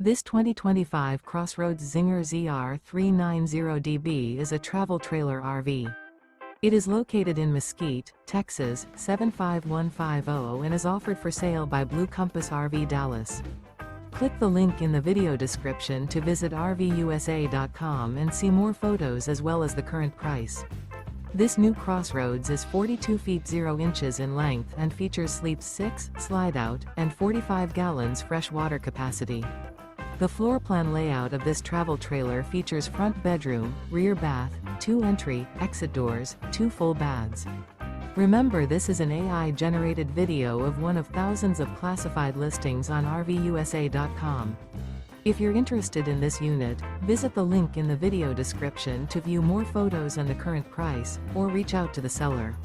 This 2025 CrossRoads Zinger ZR390DB is a travel trailer RV. It is located in Mesquite, Texas, 75150 and is offered for sale by Blue Compass RV Dallas. Click the link in the video description to visit RVUSA.com and see more photos as well as the current price. This new CrossRoads is 42 feet 0 inches in length and features sleeps 6, slide-out, and 45 gallons fresh water capacity. The floor plan layout of this travel trailer features front bedroom, rear bath, 2 entry, exit doors, 2 full baths. Remember, this is an AI-generated video of one of thousands of classified listings on RVUSA.com. If you're interested in this unit, visit the link in the video description to view more photos and the current price, or reach out to the seller.